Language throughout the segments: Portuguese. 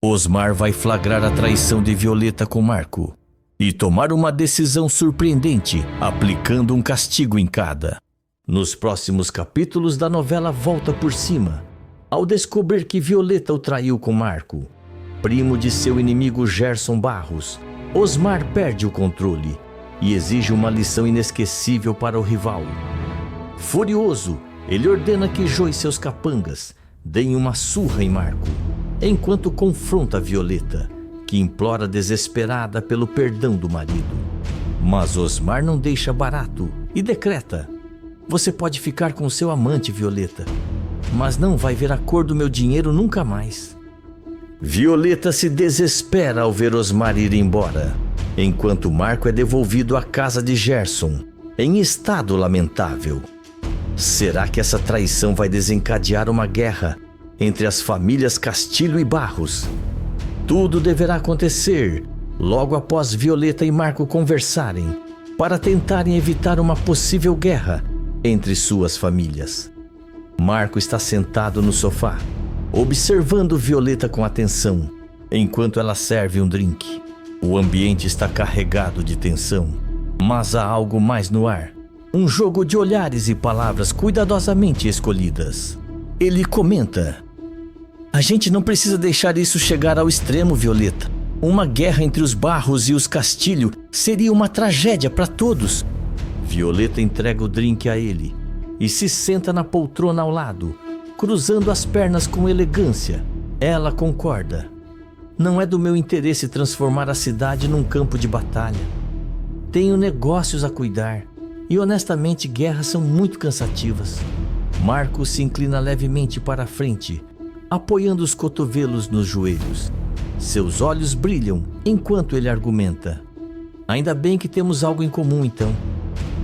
Osmar vai flagrar a traição de Violeta com Marco e tomar uma decisão surpreendente, aplicando um castigo em cada. Nos próximos capítulos da novela Volta por Cima, ao descobrir que Violeta o traiu com Marco, primo de seu inimigo Gerson Barros, Osmar perde o controle e exige uma lição inesquecível para o rival. Furioso, ele ordena que Jô e seus capangas deem uma surra em Marco, enquanto confronta Violeta, que implora desesperada pelo perdão do marido. Mas Osmar não deixa barato e decreta: você pode ficar com seu amante, Violeta, mas não vai ver a cor do meu dinheiro nunca mais. Violeta se desespera ao ver Osmar ir embora, enquanto Marco é devolvido à casa de Gerson, em estado lamentável. Será que essa traição vai desencadear uma guerra entre as famílias Castilho e Barros? Tudo deverá acontecer logo após Violeta e Marco conversarem para tentarem evitar uma possível guerra entre suas famílias. Marco está sentado no sofá, observando Violeta com atenção, enquanto ela serve um drink. O ambiente está carregado de tensão, mas há algo mais no ar. Um jogo de olhares e palavras cuidadosamente escolhidas. Ele comenta: a gente não precisa deixar isso chegar ao extremo, Violeta. Uma guerra entre os Barros e os Castilho seria uma tragédia para todos. Violeta entrega o drink a ele e se senta na poltrona ao lado, cruzando as pernas com elegância. Ela concorda. Não é do meu interesse transformar a cidade num campo de batalha. Tenho negócios a cuidar e honestamente guerras são muito cansativas. Marco se inclina levemente para a frente, apoiando os cotovelos nos joelhos. Seus olhos brilham enquanto ele argumenta: ainda bem que temos algo em comum então.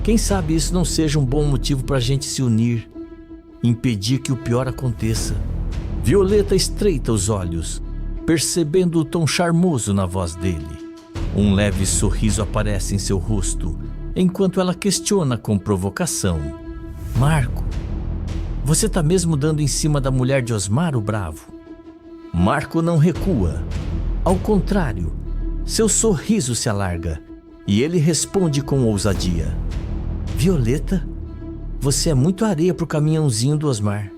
Quem sabe isso não seja um bom motivo para a gente se unir, impedir que o pior aconteça. Violeta estreita os olhos, percebendo o tom charmoso na voz dele. Um leve sorriso aparece em seu rosto, enquanto ela questiona com provocação: Marco, você tá mesmo dando em cima da mulher de Osmar, o bravo? Marco não recua. Ao contrário, seu sorriso se alarga e ele responde com ousadia: Violeta, você é muito areia pro caminhãozinho do Osmar.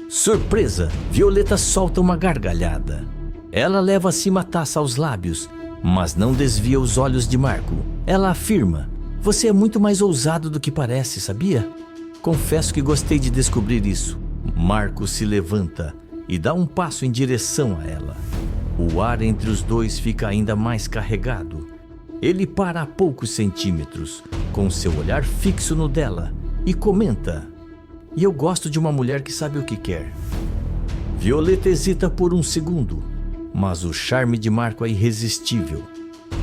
Surpresa, Violeta solta uma gargalhada. Ela leva acima a taça aos lábios, mas não desvia os olhos de Marco. Ela afirma: você é muito mais ousado do que parece, sabia? Confesso que gostei de descobrir isso. Marco se levanta e dá um passo em direção a ela. O ar entre os dois fica ainda mais carregado. Ele para a poucos centímetros, com seu olhar fixo no dela, e comenta: e eu gosto de uma mulher que sabe o que quer. Violeta hesita por um segundo, mas o charme de Marco é irresistível.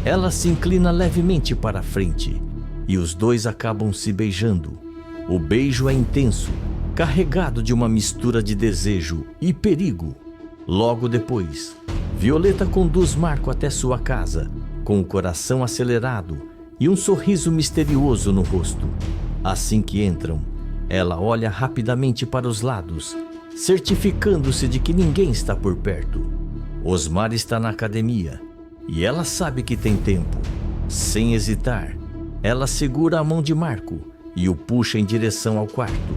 Ela se inclina levemente para a frente e os dois acabam se beijando. O beijo é intenso, carregado de uma mistura de desejo e perigo. Logo depois, Violeta conduz Marco até sua casa, com o coração acelerado e um sorriso misterioso no rosto. Assim que entram, ela olha rapidamente para os lados, certificando-se de que ninguém está por perto. Osmar está na academia e ela sabe que tem tempo. Sem hesitar, ela segura a mão de Marco e o puxa em direção ao quarto.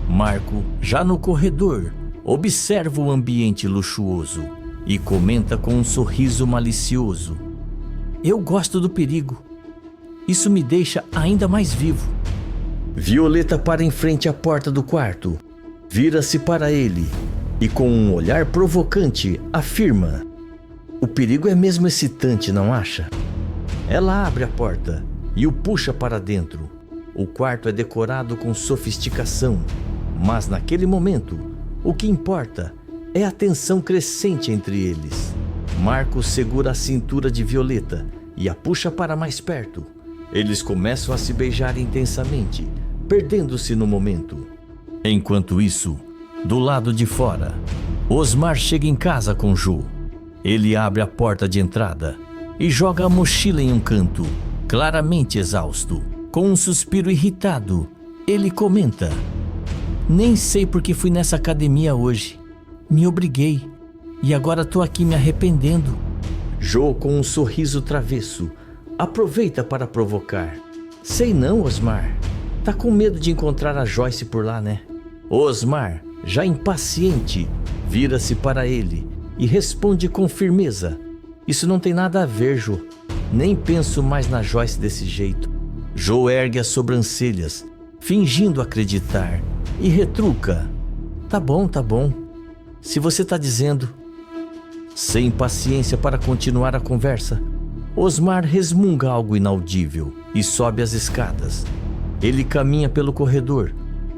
Marco, já no corredor, observa o ambiente luxuoso e comenta com um sorriso malicioso: eu gosto do perigo. Isso me deixa ainda mais vivo. Violeta para em frente à porta do quarto, vira-se para ele e com um olhar provocante afirma: o perigo é mesmo excitante, não acha? Ela abre a porta e o puxa para dentro. O quarto é decorado com sofisticação, mas naquele momento, o que importa é a tensão crescente entre eles. Marco segura a cintura de Violeta e a puxa para mais perto. Eles começam a se beijar intensamente, perdendo-se no momento. Enquanto isso, do lado de fora, Osmar chega em casa com Jô. Ele abre a porta de entrada e joga a mochila em um canto, claramente exausto. Com um suspiro irritado, ele comenta: nem sei por que fui nessa academia hoje. Me obriguei. E agora tô aqui me arrependendo. Jo, com um sorriso travesso, aproveita para provocar. Sei não, Osmar. Tá com medo de encontrar a Joyce por lá, né? Osmar, já impaciente, vira-se para ele e responde com firmeza. Isso não tem nada a ver, Jo. Nem penso mais na Joyce desse jeito. Jo ergue as sobrancelhas, fingindo acreditar, e retruca. Tá bom. Se você tá dizendo. Sem paciência para continuar a conversa, Osmar resmunga algo inaudível e sobe as escadas. Ele caminha pelo corredor,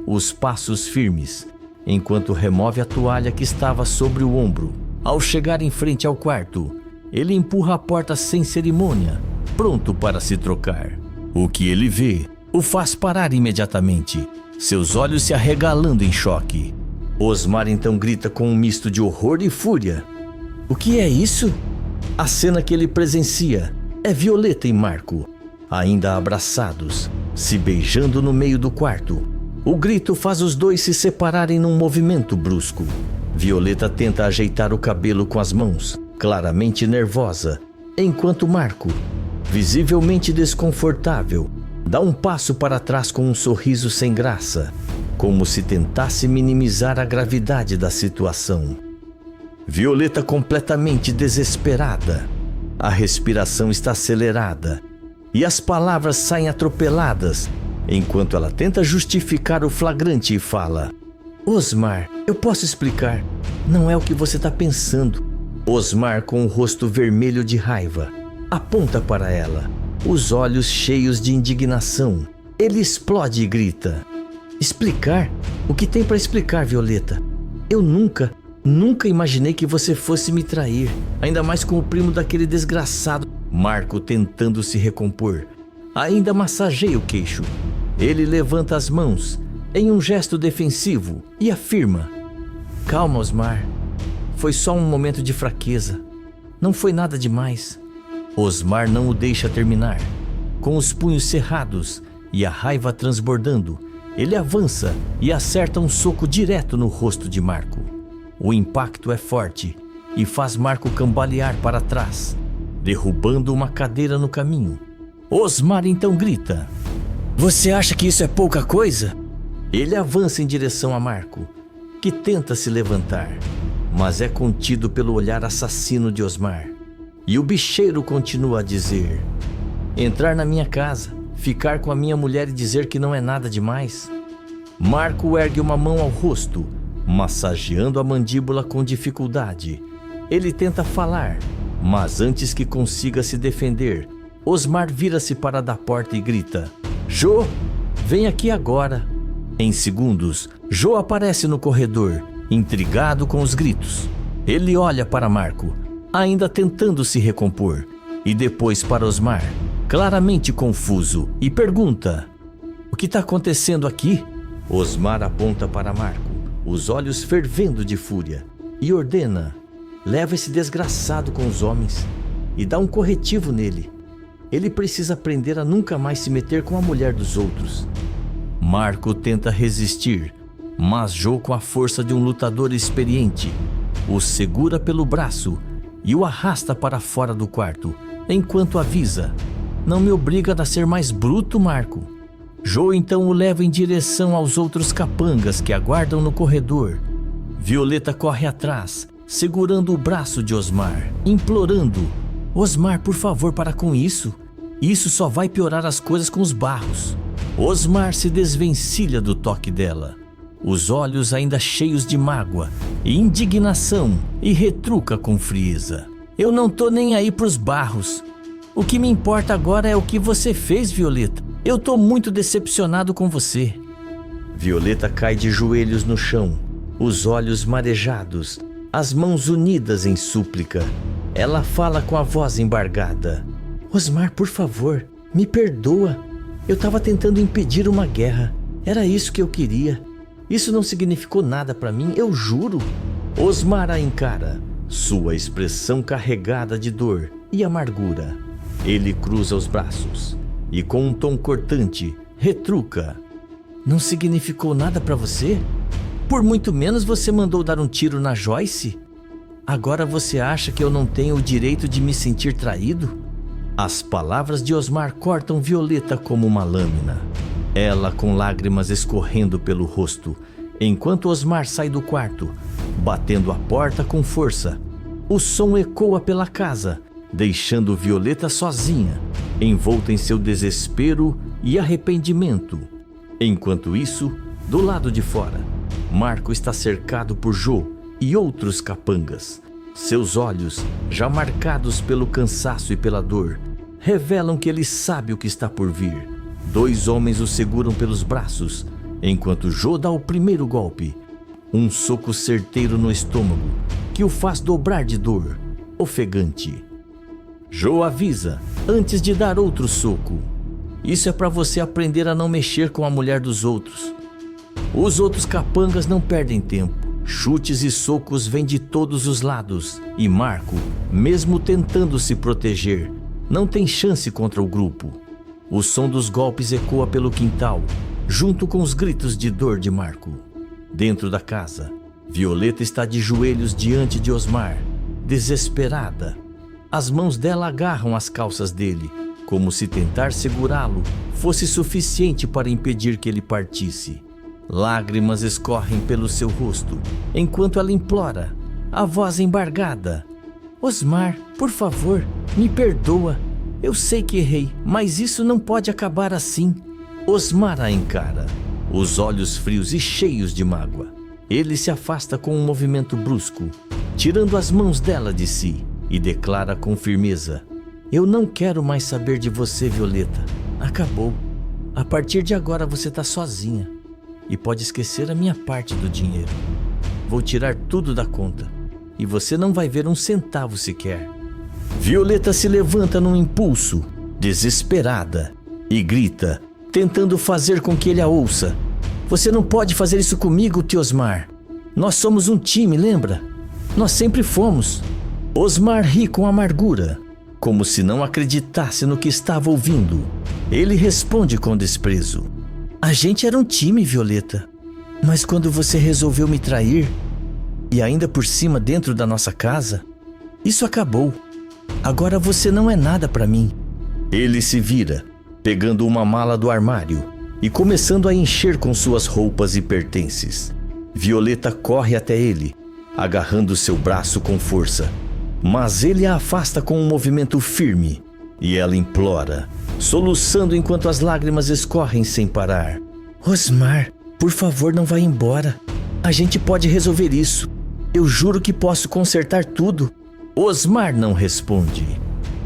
os passos firmes, enquanto remove a toalha que estava sobre o ombro. Ao chegar em frente ao quarto, ele empurra a porta sem cerimônia, pronto para se trocar. O que ele vê o faz parar imediatamente, seus olhos se arregalando em choque. Osmar então grita com um misto de horror e fúria. O que é isso? A cena que ele presencia é Violeta e Marco, ainda abraçados, se beijando no meio do quarto. O grito faz os dois se separarem num movimento brusco. Violeta tenta ajeitar o cabelo com as mãos, claramente nervosa, enquanto Marco, visivelmente desconfortável, dá um passo para trás com um sorriso sem graça, como se tentasse minimizar a gravidade da situação. Violeta completamente desesperada. A respiração está acelerada e as palavras saem atropeladas, enquanto ela tenta justificar o flagrante e fala: Osmar, eu posso explicar. Não é o que você está pensando. Osmar, com o rosto vermelho de raiva, aponta para ela, os olhos cheios de indignação. Ele explode e grita: Explicar? O que tem para explicar, Violeta? Eu nunca imaginei que você fosse me trair, ainda mais com o primo daquele desgraçado. Marco, tentando se recompor, ainda massageia o queixo. Ele levanta as mãos em um gesto defensivo e afirma: Calma, Osmar. Foi só um momento de fraqueza. Não foi nada demais. Osmar não o deixa terminar. Com os punhos cerrados e a raiva transbordando, ele avança e acerta um soco direto no rosto de Marco. O impacto é forte e faz Marco cambalear para trás, derrubando uma cadeira no caminho. Osmar então grita: Você acha que isso é pouca coisa? Ele avança em direção a Marco, que tenta se levantar, mas é contido pelo olhar assassino de Osmar. E o bicheiro continua a dizer: Entrar na minha casa, ficar com a minha mulher e dizer que não é nada demais? Marco ergue uma mão ao rosto, massageando a mandíbula com dificuldade. Ele tenta falar, mas antes que consiga se defender, Osmar vira-se para da porta e grita: Jo, vem aqui agora. Em segundos, Jo aparece no corredor, intrigado com os gritos. Ele olha para Marco, ainda tentando se recompor, e depois para Osmar, claramente confuso, e pergunta: O que está acontecendo aqui? Osmar aponta para Marco, os olhos fervendo de fúria, e ordena: Leva esse desgraçado com os homens e dá um corretivo nele. Ele precisa aprender a nunca mais se meter com a mulher dos outros. Marco tenta resistir, mas Jo, com a força de um lutador experiente, o segura pelo braço e o arrasta para fora do quarto, enquanto avisa: Não me obriga a ser mais bruto, Marco. Jo então o leva em direção aos outros capangas que aguardam no corredor. Violeta corre atrás, segurando o braço de Osmar, implorando: Osmar, por favor, para com isso. Isso só vai piorar as coisas com os barros. Osmar se desvencilha do toque dela, os olhos ainda cheios de mágoa e indignação, e retruca com frieza: Eu não tô nem aí pros barros. O que me importa agora é o que você fez, Violeta. Eu tô muito decepcionado com você. Violeta cai de joelhos no chão, os olhos marejados, as mãos unidas em súplica. Ela fala com a voz embargada: Osmar, por favor, me perdoa. Eu estava tentando impedir uma guerra. Era isso que eu queria. Isso não significou nada para mim, eu juro. Osmar a encara, sua expressão carregada de dor e amargura. Ele cruza os braços e, com um tom cortante, retruca: Não significou nada para você? Por muito menos você mandou dar um tiro na Joyce? Agora você acha que eu não tenho o direito de me sentir traído? As palavras de Osmar cortam Violeta como uma lâmina. Ela com lágrimas escorrendo pelo rosto, enquanto Osmar sai do quarto, batendo a porta com força. O som ecoa pela casa, deixando Violeta sozinha, envolta em seu desespero e arrependimento. Enquanto isso, do lado de fora, Marco está cercado por Jô e outros capangas. Seus olhos, já marcados pelo cansaço e pela dor, revelam que ele sabe o que está por vir. 2 homens o seguram pelos braços, enquanto Jô dá o primeiro golpe. Um soco certeiro no estômago, que o faz dobrar de dor, ofegante. Jô avisa, antes de dar outro soco. Isso é para você aprender a não mexer com a mulher dos outros. Os outros capangas não perdem tempo. Chutes e socos vêm de todos os lados, e Marco, mesmo tentando se proteger, não tem chance contra o grupo. O som dos golpes ecoa pelo quintal, junto com os gritos de dor de Marco. Dentro da casa, Violeta está de joelhos diante de Osmar, desesperada. As mãos dela agarram as calças dele, como se tentar segurá-lo fosse suficiente para impedir que ele partisse. Lágrimas escorrem pelo seu rosto, enquanto ela implora, a voz embargada: Osmar, por favor, me perdoa. Eu sei que errei, mas isso não pode acabar assim. Osmar a encara, os olhos frios e cheios de mágoa. Ele se afasta com um movimento brusco, tirando as mãos dela de si, e declara com firmeza: eu não quero mais saber de você, Violeta. Acabou. A partir de agora você está sozinha. E pode esquecer a minha parte do dinheiro. Vou tirar tudo da conta, e você não vai ver um centavo sequer. Violeta se levanta num impulso, desesperada, e grita, tentando fazer com que ele a ouça: você não pode fazer isso comigo, tio Osmar. Nós somos um time, lembra? Nós sempre fomos. Osmar ri com amargura, como se não acreditasse no que estava ouvindo. Ele responde com desprezo: a gente era um time, Violeta. Mas quando você resolveu me trair, e ainda por cima dentro da nossa casa, isso acabou. Agora você não é nada para mim. Ele se vira, pegando uma mala do armário e começando a encher com suas roupas e pertences. Violeta corre até ele, agarrando seu braço com força. Mas ele a afasta com um movimento firme, e ela implora, soluçando enquanto as lágrimas escorrem sem parar: Osmar, por favor, não vá embora. A gente pode resolver isso. Eu juro que posso consertar tudo. Osmar não responde.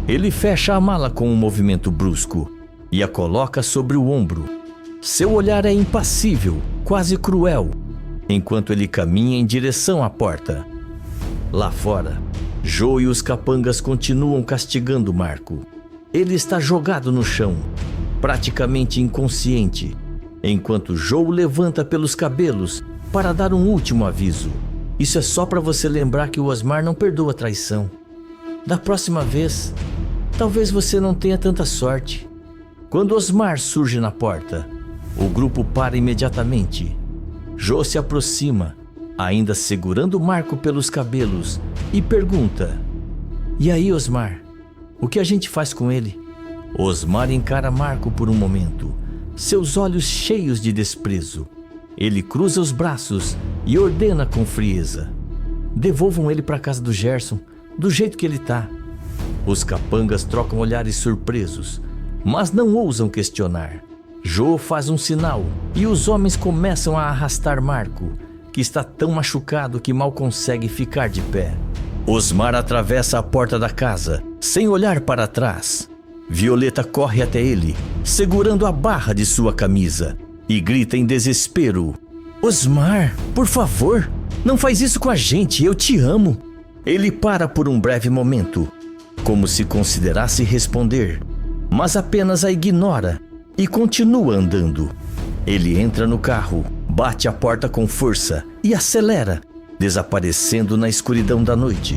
Ele fecha a mala com um movimento brusco e a coloca sobre o ombro. Seu olhar é impassível, quase cruel, enquanto ele caminha em direção à porta. Lá fora, Jô e os capangas continuam castigando Marco. Ele está jogado no chão, praticamente inconsciente, enquanto Jô o levanta pelos cabelos para dar um último aviso. Isso é só para você lembrar que o Osmar não perdoa a traição. Da próxima vez, talvez você não tenha tanta sorte. Quando Osmar surge na porta, o grupo para imediatamente. Jô se aproxima, ainda segurando Marco pelos cabelos, e pergunta: e aí, Osmar? O que a gente faz com ele? Osmar encara Marco por um momento, seus olhos cheios de desprezo. Ele cruza os braços e ordena com frieza: devolvam ele para a casa do Gerson, do jeito que ele tá. Os capangas trocam olhares surpresos, mas não ousam questionar. Jô faz um sinal e os homens começam a arrastar Marco, que está tão machucado que mal consegue ficar de pé. Osmar atravessa a porta da casa, sem olhar para trás. Violeta corre até ele, segurando a barra de sua camisa, e grita em desespero: Osmar, por favor, não faz isso com a gente, eu te amo. Ele para por um breve momento, como se considerasse responder, mas apenas a ignora e continua andando. Ele entra no carro, bate a porta com força e acelera, desaparecendo na escuridão da noite.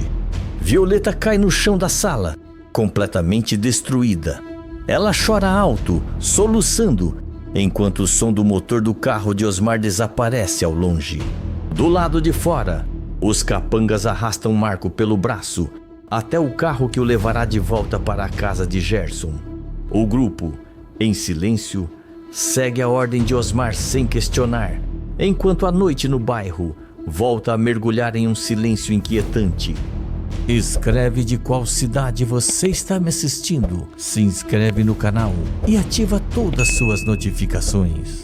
Violeta cai no chão da sala, completamente destruída. Ela chora alto, soluçando, enquanto o som do motor do carro de Osmar desaparece ao longe. Do lado de fora, Os capangas arrastam Marco pelo braço até o carro que o levará de volta para a casa de Gerson. O grupo, em silêncio, segue a ordem de Osmar sem questionar, enquanto a noite no bairro volta a mergulhar em um silêncio inquietante. Escreve de qual cidade você está me assistindo, se inscreve no canal e ativa todas as suas notificações.